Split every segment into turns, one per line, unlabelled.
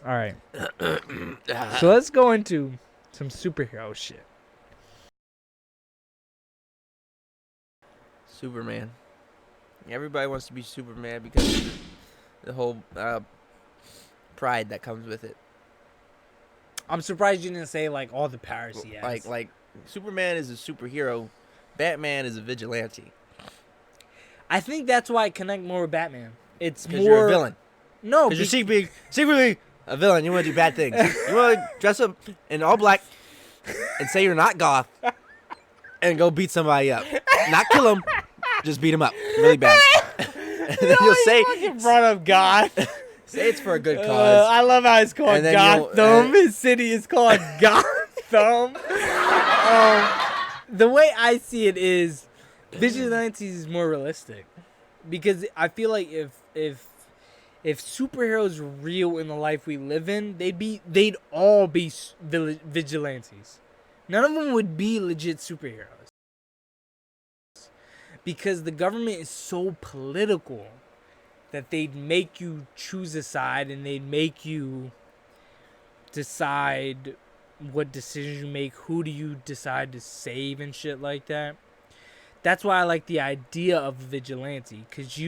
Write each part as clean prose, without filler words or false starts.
All right. So let's go into some superhero shit.
Superman. Everybody wants to be Superman because of the whole pride that comes with it.
I'm surprised you didn't say like all the powers he has.
Like Superman is a superhero, Batman is a vigilante.
I think that's why I connect more with Batman. It's more.
Because you're a villain.
No,
Because you're secretly a villain. You want to do bad things. You want to dress up in all black and say you're not goth and go beat somebody up. Not kill him, just beat him up really bad. And then you'll say,
brought up God.
say it's for a good cause.
I love how it's called Gotham. His city is called Gotham. The way I see it is, vigilantes is more realistic, because I feel like if superheroes were real in the life we live in, they'd all be vigilantes. None of them would be legit superheroes, because the government is so political that they'd make you choose a side, and they'd make you decide what decisions you make, who do you decide to save and shit like that. That's why I like the idea of a vigilante, because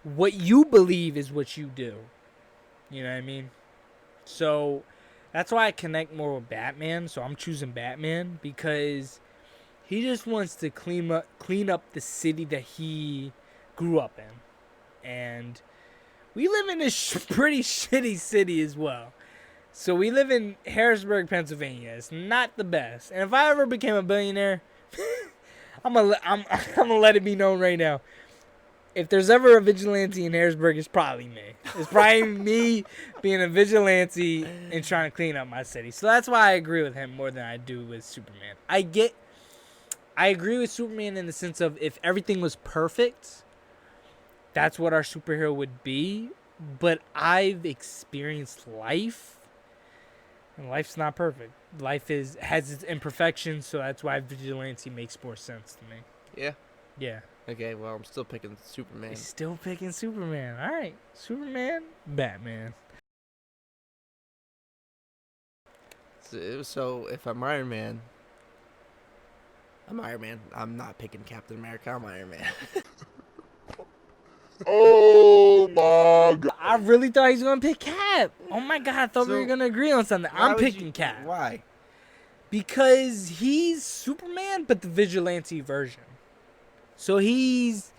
what you believe is what you do. You know what I mean? So that's why I connect more with Batman. So I'm choosing Batman, because he just wants to clean up the city that he grew up in. And we live in a pretty shitty city as well. So we live in Harrisburg, Pennsylvania. It's not the best. And if I ever became a billionaire, I'm gonna let it be known right now. If there's ever a vigilante in Harrisburg, it's probably me. It's probably me being a vigilante and trying to clean up my city. So that's why I agree with him more than I do with Superman. I agree with Superman in the sense of, if everything was perfect, that's what our superhero would be. But I've experienced life, and life's not perfect. Life has its imperfections, so that's why vigilante makes more sense to me.
Yeah?
Yeah.
Okay, well, I'm still picking Superman.
He's still picking Superman. All right. Superman, Batman.
So if I'm Iron Man, I'm Iron Man. I'm not picking Captain America. I'm Iron Man.
Oh my god.
I really thought he was going to pick Cap. Oh my god, I thought we were going to agree on something. I'm picking Cap.
Why?
Because he's Superman, but the vigilante version. So he's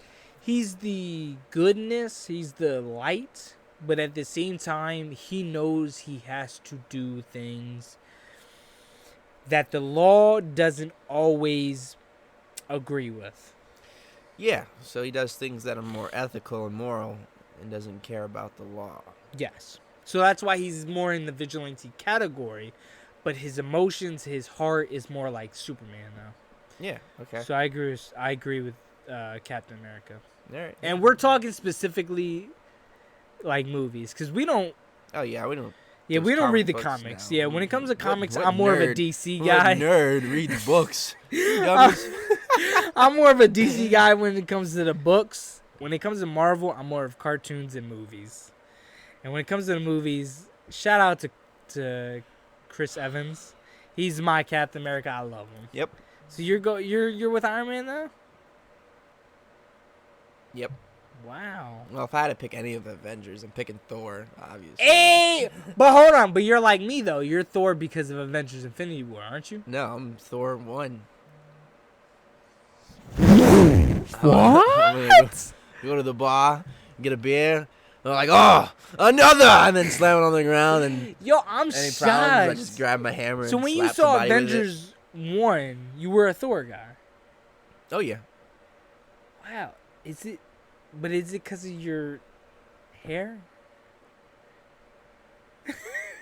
the goodness, he's the light, but at the same time, he knows he has to do things that the law doesn't always agree with.
Yeah, so he does things that are more ethical and moral and doesn't care about the law.
Yes. So that's why he's more in the vigilante category, but his emotions, his heart is more like Superman now.
Yeah, okay.
So I agree with Captain America.
All right.
And we're talking specifically like movies, because we don't.
Oh yeah, we don't.
Yeah, we don't read the comics. Yeah, when it comes to comics, I'm more of a DC guy.
What nerd reads books?
I'm more of a DC guy when it comes to the books. When it comes to Marvel, I'm more of cartoons and movies. And when it comes to the movies, shout out to Chris Evans. He's my Captain America. I love him.
Yep.
So you're with Iron Man now?
Yep.
Wow.
Well, if I had to pick any of the Avengers, I'm picking Thor, obviously.
Hey! But hold on. But you're like me, though. You're Thor because of Avengers Infinity War, aren't you?
No, I'm Thor 1.
What?
Go to the bar, get a beer. I'm like, oh, another! And then slam it on the ground. And
yo, I'm
any
shocked.
problems, I just grab my hammer
So
and
when
slap
you saw
somebody with it.
Avengers 1, you were a Thor guy.
Oh, yeah.
Wow. Is it because of your hair?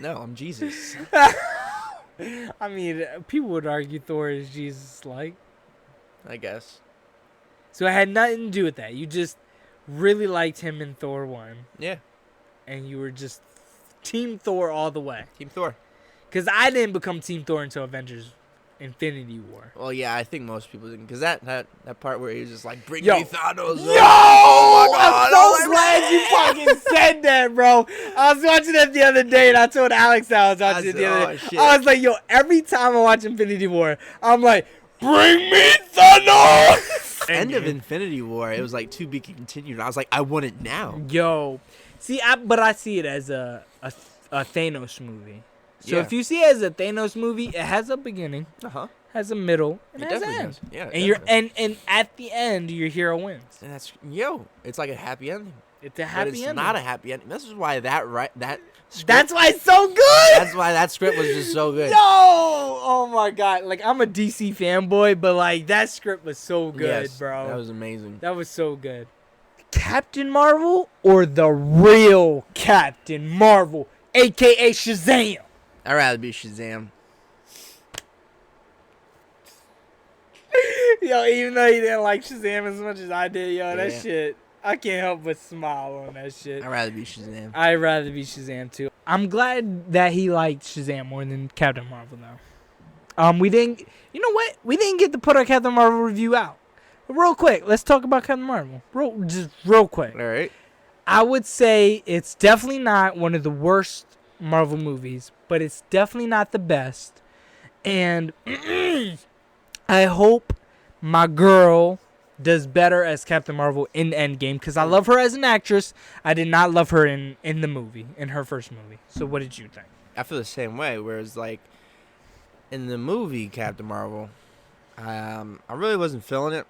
No, I'm Jesus.
I mean, people would argue Thor is Jesus-like.
I guess.
So it had nothing to do with that. You just really liked him in Thor 1.
Yeah.
And you were just Team Thor all the way.
Team Thor.
Because I didn't become Team Thor until Avengers Infinity War.
Well, yeah, I think most people didn't, because that part where he was just like, bring
Yo.
me Thanos.
Yo!
Oh my God,
I'm so
oh my
glad you fucking said that, bro. I was watching that the other day, and I told Alex that I was watching it the other day.
Shit.
I was like, yo, every time I watch Infinity War, I'm like, bring me Thanos!
End of Infinity War, it was like to be continued. I was like, I want it now.
Yo. See, but I see it as a Thanos movie. So
Yeah.
if you see it as a Thanos movie, it has a beginning, has a middle, and
It
has an
definitely
end.
does. Yeah,
And you're and at the end, your hero wins.
And that's it's like a happy ending.
It's a
But
happy
it's
ending.
not a happy ending. This is why that script,
That's why it's so good.
that's why that script was just so good.
Yo! Oh my god. Like, I'm a DC fanboy, but like that script was so good,
Yes,
bro.
That was amazing.
That was so good. Captain Marvel or the real Captain Marvel, aka Shazam?
I'd rather be Shazam.
Yo, even though you didn't like Shazam as much as I did, yo, that
Yeah.
shit, I can't help but smile on that shit.
I'd rather be Shazam.
I'd rather be Shazam too. I'm glad that he liked Shazam more than Captain Marvel though. We didn't, you know what? We didn't get to put our Captain Marvel review out. Real quick, let's talk about Captain Marvel. Just real quick.
All right.
I would say it's definitely not one of the worst Marvel movies, but it's definitely not the best. And I hope my girl does better as Captain Marvel in Endgame, because I love her as an actress. I did not love her in the movie, in her first movie. So what did you think?
I feel the same way. Whereas, like, in the movie Captain Marvel, I really wasn't feeling it.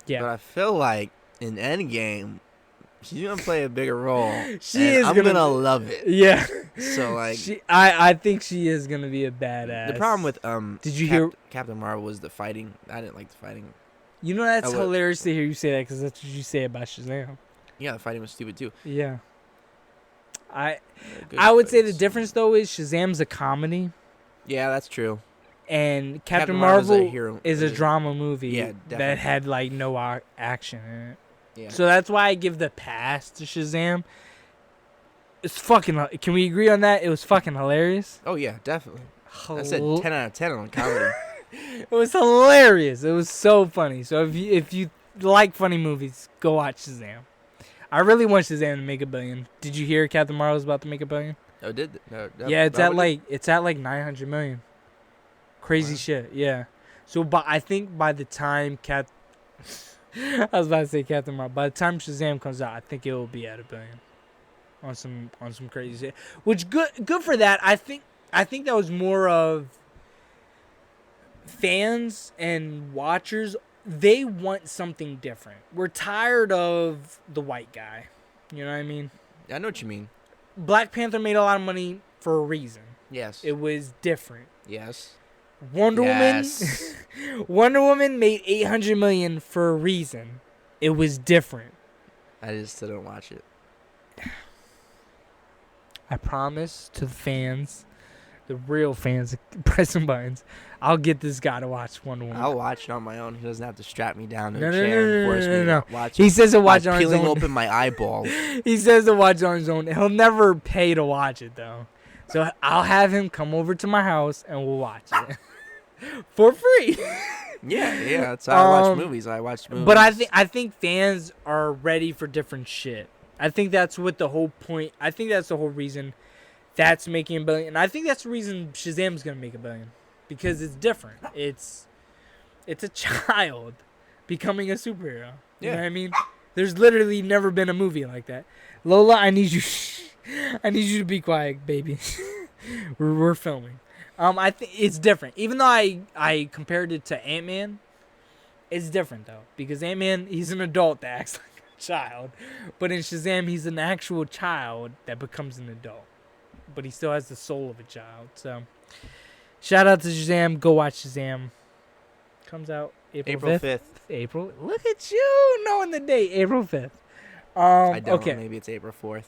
Yeah.
But I feel like in Endgame, she's gonna play a bigger role.
She is
I'm
gonna
love it.
Yeah.
So like,
I think she is gonna be a badass.
the problem with
Did you hear?
Captain Marvel was the fighting. I didn't like the fighting.
You know, that's
I would-
hilarious to hear you say that, because that's what you say about Shazam.
Yeah, the fighting was stupid too.
Yeah. I
Good
would say the
fights.
difference though is Shazam's a comedy
Yeah, that's true.
and Captain
Marvel's a
Marvel
hero-
is a
is a-
drama movie
Yeah,
that
definitely.
had like no action in it.
Yeah.
So that's why I give the pass to Shazam. It's fucking. Can we agree on that? It was fucking hilarious.
Oh yeah, definitely. I said 10 out of 10 on comedy.
It was hilarious. It was so funny. So if you like funny movies, go watch Shazam. I really want Shazam to make $1 billion. Did you hear Captain Marvel's about to make $1 billion?
Oh,
Yeah, it's at like 900 million. Crazy
Wow.
shit. Yeah. So, I think by the time I was about to say Captain Marvel. By the time Shazam comes out, I think it will be at $1 billion. On some crazy shit. Which good for that. I think that was more of fans and watchers. They want something different. We're tired of the white guy. You know what I mean?
I know what you mean.
Black Panther made a lot of money for a reason.
Yes.
It was different.
Yes.
Wonder
Yes.
Woman Wonder Woman made $800 million for a reason. It was different.
I just still don't watch it.
I promise to the fans, the real fans pressing buttons, I'll get this guy to watch Wonder Woman.
I'll watch it on my own. He doesn't have to strap me down to
No,
a
no,
chair
no,
and
no,
force
no,
me
no.
to watch
He
it.
says to watch
By
on his
peeling
own.
open my eyeballs.
He says to watch on his own. He'll never pay to watch it though. So I'll have him come over to my house and we'll watch it for free.
Yeah. That's how I watch
Um,
movies. I watch movies.
But I think fans are ready for different shit. I think that's what the whole point. I think that's the whole reason that's making $1 billion. And I think that's the reason Shazam's gonna make $1 billion, because it's different. It's a child becoming a superhero. You know what I mean? There's literally never been a movie like that. Lola, I need you. I need you to be quiet, baby. we're filming. I think it's different. Even though I compared it to Ant-Man, it's different though, because Ant-Man, he's an adult that acts like a child, but in Shazam he's an actual child that becomes an adult, but he still has the soul of a child. So shout out to Shazam. Go watch Shazam. Comes out April 5th. April. Look at you knowing the date. April 5th.
I don't.
Okay.
Maybe it's April 4th.